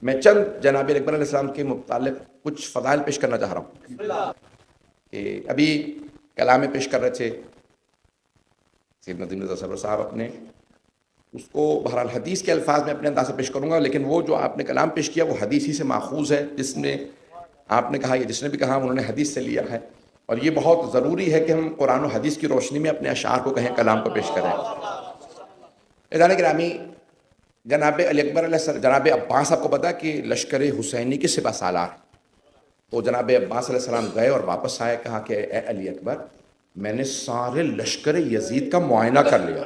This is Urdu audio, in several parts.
میں چند جناب اکبر علیہ السلام کے متعلق کچھ فضائل پیش کرنا چاہ رہا ہوں کہ ابھی کلام پیش کر رہے تھے سیدنا ندیم رضا صبر صاحب، اپنے اس کو بہرحال حدیث کے الفاظ میں اپنے انداز سے پیش کروں گا، لیکن وہ جو آپ نے کلام پیش کیا وہ حدیث ہی سے ماخوذ ہے، جس میں آپ نے کہا یا جس نے بھی کہا انہوں نے حدیث سے لیا ہے، اور یہ بہت ضروری ہے کہ ہم قرآن و حدیث کی روشنی میں اپنے اشعار کو کہیں، کلام کو پیش کریں۔ عزیزان گرامی، جناب علی اکبر علیہ السلام، جناب عباس آپ کو پتا کہ لشکر حسینی کے سپہ سالار، تو جناب عباس علیہ السلام گئے اور واپس آئے، کہا کہ اے علی اکبر، میں نے سارے لشکر یزید کا معائنہ کر لیا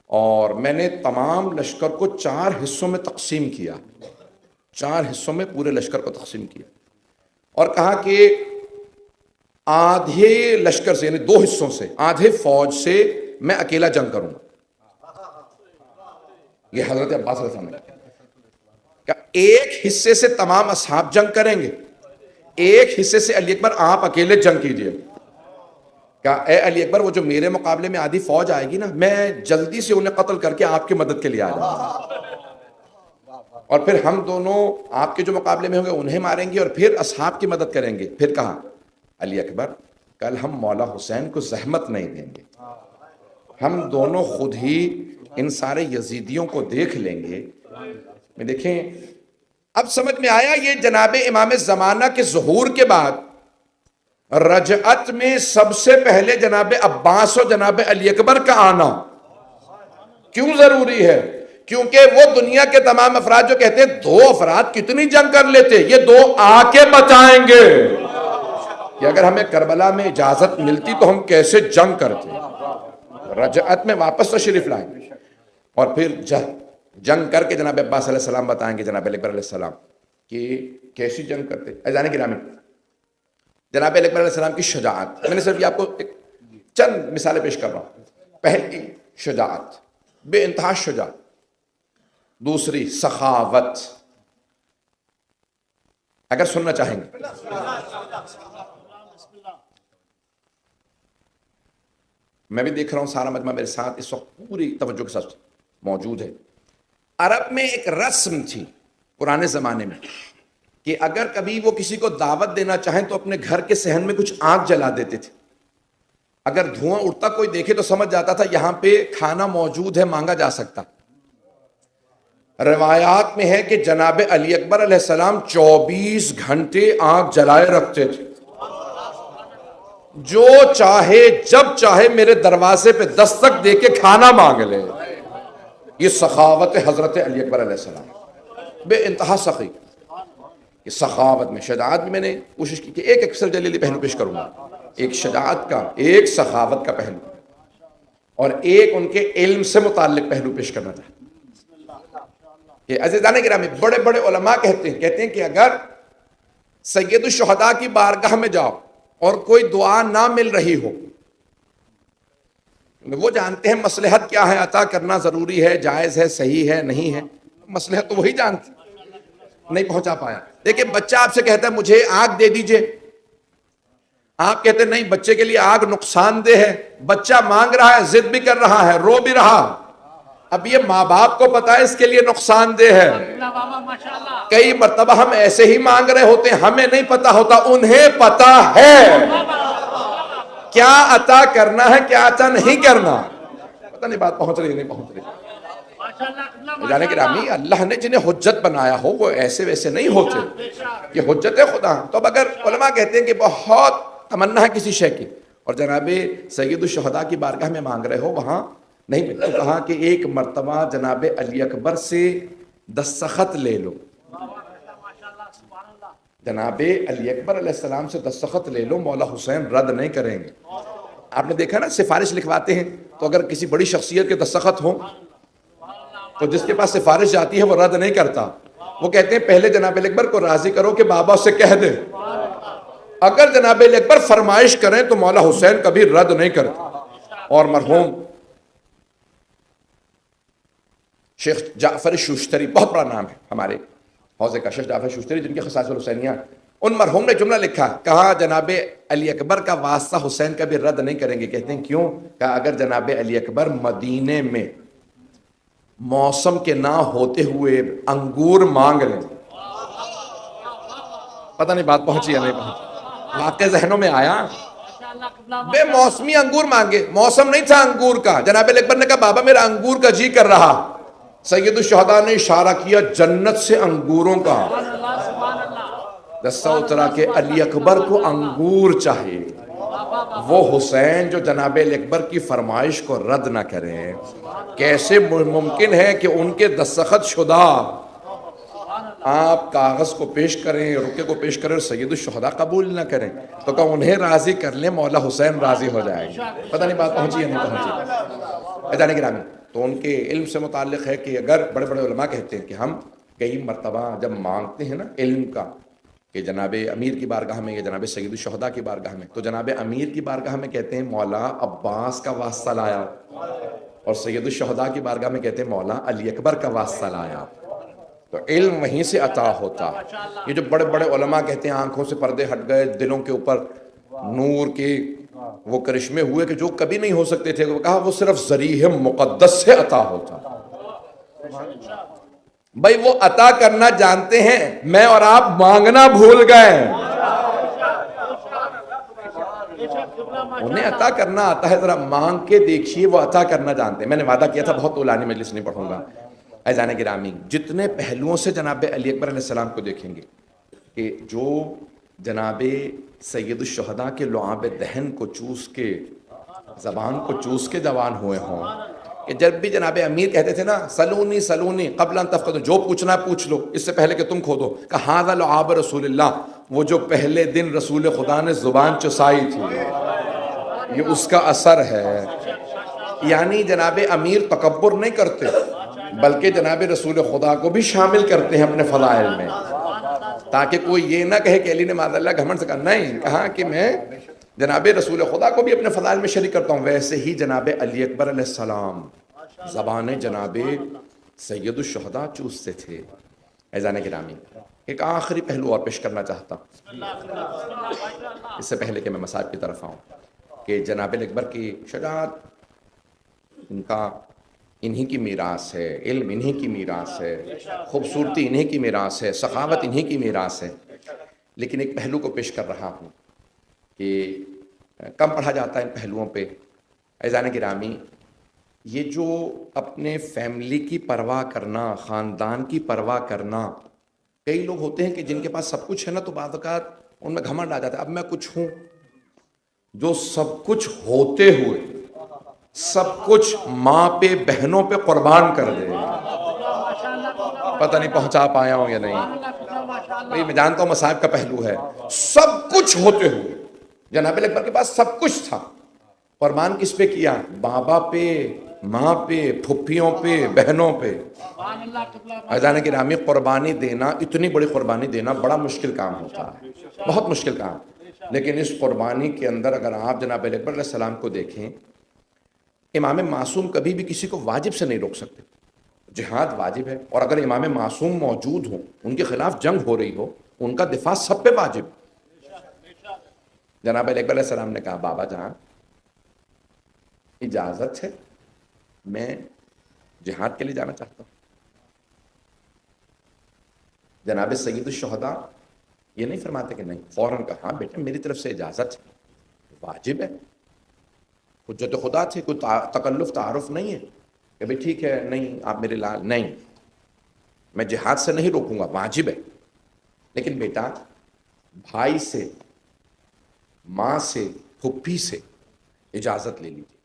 اور میں نے تمام لشکر کو 4 حصوں میں تقسیم کیا، 4 حصوں میں پورے لشکر کو تقسیم کیا، اور کہا کہ آدھے لشکر سے یعنی 2 حصوں سے، آدھے فوج سے میں اکیلا جنگ کروں گا۔ یہ حضرت عباس علیہ السلام نے کہا ایک حصے سے تمام اصحاب جنگ کریں گے، ایک حصے سے علی اکبر آپ اکیلے جنگ کیجئے۔ کہا اے علی اکبر، وہ جو میرے مقابلے میں آدھی فوج آئے گی نا، میں جلدی سے انہیں قتل کر کے آپ کی مدد کے لیے آ جاؤں گا، اور پھر ہم دونوں آپ کے جو مقابلے میں ہوں گے انہیں ماریں گے اور پھر اصحاب کی مدد کریں گے۔ پھر کہا علی اکبر، کل ہم مولا حسین کو زحمت نہیں دیں گے، ہم دونوں خود ہی ان سارے یزیدیوں کو دیکھ لیں گے۔ میں دیکھیں اب سمجھ میں آیا، یہ جناب امام زمانہ کے ظہور کے بعد رجعت میں سب سے پہلے جناب عباس و جناب علی اکبر کا آنا کیوں ضروری ہے؟ کیونکہ وہ دنیا کے تمام افراد جو کہتے ہیں 2 افراد کتنی جنگ کر لیتے، یہ 2 آ کے بچائیں گے، کہ اگر ہمیں کربلا میں اجازت ملتی تو ہم کیسے جنگ کرتے، رجعت میں واپس تشریف لائیں گے، اور پھر جنگ کر کے جناب عباس علیہ السلام بتائیں گے جناب علی اکبر علیہ السلام کہ کیسی جنگ کرتے۔ عزیزان گرامی، جناب علی اکبر علیہ السلام کی شجاعت، میں نے صرف یہ آپ کو چند مثالیں پیش کر رہا ہوں۔ پہلی شجاعت، بے انتہا شجاعت، دوسری سخاوت، اگر سننا چاہیں گے میں بھی دیکھ رہا ہوں سارا مجمع میرے ساتھ اس وقت پوری توجہ کے ساتھ موجود ہے۔ عرب میں ایک رسم تھی پرانے زمانے میں کہ اگر کبھی وہ کسی کو دعوت دینا چاہیں تو اپنے گھر کے صحن میں کچھ آگ جلا دیتے تھے، اگر دھواں اڑتا کوئی دیکھے تو سمجھ جاتا تھا یہاں پہ کھانا موجود ہے، مانگا جا سکتا۔ روایات میں ہے کہ جناب علی اکبر علیہ السلام 24 گھنٹے آگ جلائے رکھتے تھے، جو چاہے جب چاہے میرے دروازے پہ دستک دے کے کھانا مانگ لے۔ یہ سخاوت حضرت علی اکبر علیہ السلام، بے انتہا سخی۔ یہ سخاوت میں شجاعت بھی میں نے کوشش کی کہ ایک اکثر جلیلی پہلو پیش کروں گا، ایک شجاعت کا، ایک سخاوت کا پہلو، اور ایک ان کے علم سے متعلق پہلو پیش کرنا چاہتا ہوں۔ کہ عزیزان گرامی، بڑے بڑے علماء کہتے ہیں کہ اگر سید الشہداء کی بارگاہ میں جاؤ اور کوئی دعا نہ مل رہی ہو، وہ جانتے ہیں مصلحت کیا ہے، عطا کرنا ضروری ہے، جائز ہے، صحیح ہے، نہیں ہے، مصلحت تو وہی جانتے، نہیں پہنچا پایا۔ دیکھیں بچہ آپ سے کہتا ہے مجھے آگ دے دیجئے، آپ کہتے ہیں نہیں، بچے کے لیے آگ نقصان دہ ہے، بچہ مانگ رہا ہے، ضد بھی کر رہا ہے، رو بھی رہا، اب یہ ماں باپ کو پتا ہے اس کے لیے نقصان دہ ہے۔ کئی مرتبہ ہم ایسے ہی مانگ رہے ہوتے ہیں، ہمیں نہیں پتا ہوتا، انہیں پتا ہے کیا عطا کرنا ہے، کیا عطا نہیں کرنا۔ پتہ نہیں بات پہنچ رہی نہیں پہنچ رہی؟ جانے گرامی، اللہ نے جنہیں حجت بنایا ہو وہ ایسے ویسے نہیں ہوتے، یہ حجت خدا۔ تو اب اگر علماء کہتے ہیں کہ بہت تمنا ہے کسی شے کی اور جناب سید الشہداء کی بارگاہ میں مانگ رہے ہو، وہاں نہیں ملتا، تو کہا کہ ایک مرتبہ جناب علی اکبر سے دستخط لے لو، جناب علی اکبر علیہ السلام سے دستخط لے لو، مولا حسین رد نہیں کریں گے۔ آپ نے دیکھا نا سفارش لکھواتے ہیں تو اگر کسی بڑی شخصیت کے دستخط ہوں تو جس کے پاس سفارش جاتی ہے وہ رد نہیں کرتا، وہ کہتے ہیں پہلے جناب علی اکبر کو راضی کرو کہ بابا سے کہہ دے، اگر جناب علی اکبر فرمائش کریں تو مولا حسین کبھی رد نہیں کرتے۔ اور مرحوم شیخ جعفر شوشتری، بہت بڑا نام ہے ہمارے حوزے کا، شیخ جعفر شوشتری جن کے خصائص الحسینیہ، ان مرحوم نے جملہ لکھا، کہا جناب علی اکبر کا واسطہ حسین کبھی رد نہیں کریں گے۔ کہتے ہیں کیوں؟ کہا اگر جناب علی اکبر مدینے میں موسم کے نہ ہوتے ہوئے انگور مانگ لیں. پتہ نہیں بات پہنچی یا نہیں پہنچی, واقع ذہنوں میں آیا؟ بے موسمی انگور مانگے, موسم نہیں تھا انگور کا. جناب اکبر نے کہا بابا میرا انگور کا جی کر رہا. سید الشہداء نے اشارہ کیا جنت سے انگوروں کا. دستہ اترا کہ علی اکبر کو انگور چاہیے. وہ حسین جو جناب اکبر کی فرمائش کو رد نہ کریں, کیسے ممکن ہے کہ ان کے دستخط شدہ آپ کاغذ کو پیش کریں, رکے کو پیش کریں اور سید الشہداء قبول نہ کریں؟ تو کہ انہیں راضی کر لیں, مولا حسین راضی ہو جائیں گے. پتہ نہیں بات پہنچی یا نہیں پہنچی؟ جانے گرامی, تو ان کے علم سے متعلق ہے کہ اگر بڑے بڑے علماء کہتے ہیں کہ ہم کئی مرتبہ جب مانگتے ہیں نا علم کا, کہ جناب امیر کی بارگاہ میں یا جناب سید الشہداء کی بارگاہ میں, تو جناب امیر کی بارگاہ میں کہتے ہیں مولا عباس کا واسطہ لایا, اور سید الشہداء کی بارگاہ میں کہتے ہیں مولا علی اکبر کا واسطہ لایا. تو علم وہیں سے عطا ہوتا. یہ جو بڑے بڑے علماء کہتے ہیں آنکھوں سے پردے ہٹ گئے, دلوں کے اوپر نور کے وہ کرشمے ہوئے کہ جو کبھی نہیں ہو سکتے تھے, وہ کہا وہ صرف ذریعہ مقدس سے عطا ہوتا. بھائی وہ عطا کرنا جانتے ہیں, میں اور آپ مانگنا بھول گئے. انہیں عطا کرنا آتا ہے, ذرا مانگ کے دیکھیے, وہ عطا کرنا جانتے ہیں. میں نے وعدہ کیا تھا بہت طولانی مجلس نہیں پڑھوں گا. اذان گرامی, جتنے پہلوؤں سے جناب علی اکبر علیہ السلام کو دیکھیں گے کہ جو جناب سید الشہداء کے لعاب دہن کو چوس کے, زبان کو چوس کے جوان ہوئے ہوں, کہ جب بھی جناب امیر کہتے تھے نا سلونی سلونی قبل ان تفقدوا, جو پوچھنا ہے پوچھ لو اس سے پہلے کہ تم کھودو, کہ ھذا لعاب رسول اللہ, وہ جو پہلے دن رسول خدا نے زبان چسائی تھی, یہ اس کا اثر ہے. یعنی جناب امیر تکبر نہیں کرتے, بلکہ جناب رسول خدا کو بھی شامل کرتے ہیں اپنے فضائل میں, تاکہ کوئی یہ نہ کہے کہ علی نے معاذ اللہ گھمنڈ سے کہا. نہیں, کہا کہ میں جناب رسول خدا کو بھی اپنے فضائل میں شریک کرتا ہوں. ویسے ہی جناب علی اکبر علیہ السلام زبان جناب سید الشہداء چوستے تھے. اذان گرامی, ایک آخری پہلو اور پیش کرنا چاہتا ہوں اس سے پہلے کہ میں مصائب کی طرف آؤں, کہ جناب اکبر کی شجاعت ان کا انہی کی میراث ہے, علم انہی کی میراث ہے, خوبصورتی انہی کی میراث ہے, سخاوت انہی کی میراث ہے. لیکن ایک پہلو کو پیش کر رہا ہوں کہ کم پڑھا جاتا ہے ان پہلوؤں پہ. اذان گرامی, یہ جو اپنے فیملی کی پرواہ کرنا, خاندان کی پرواہ کرنا, کئی لوگ ہوتے ہیں کہ جن کے پاس سب کچھ ہے نا, تو بعض اوقات ان میں گھمنڈ آ جاتا ہے. اب میں کچھ ہوں جو سب کچھ ہوتے ہوئے سب کچھ ماں پہ بہنوں پہ قربان کر دے. پتہ نہیں پہنچا پایا ہوں یا نہیں. میں جانتا ہوں مصائب کا پہلو ہے. سب کچھ ہوتے ہوئے جناب اکبر کے پاس سب کچھ تھا, قربان کس پہ کیا؟ بابا پہ, ماں پہ, پھپھیوں پہ, بہنوں پہ. اذان گرامی, قربانی دینا, اتنی بڑی قربانی دینا بڑا مشکل کام ہوتا ہے, بہت مشکل کام. لیکن اس قربانی کے اندر اگر آپ جناب اکبر علیہ السلام کو دیکھیں, امام معصوم کبھی بھی کسی کو واجب سے نہیں روک سکتے. جہاد واجب ہے, اور اگر امام معصوم موجود ہوں, ان کے خلاف جنگ ہو رہی ہو, ان کا دفاع سب پہ واجب. جناب اکبر علیہ السلام نے کہا بابا جان اجازت ہے, میں جہاد کے لیے جانا چاہتا ہوں. جناب سید الشہداء یہ نہیں فرماتے کہ نہیں, فوراً کہا ہاں بیٹا میری طرف سے اجازت ہے, واجب ہے. حجت خدا تھے, کوئی تکلف تعارف نہیں ہے کہ بھئی ٹھیک ہے, نہیں آپ میرے لال, نہیں میں جہاد سے نہیں روکوں گا, واجب ہے. لیکن بیٹا بھائی سے, ماں سے, پھپھی سے اجازت لے لیجیے.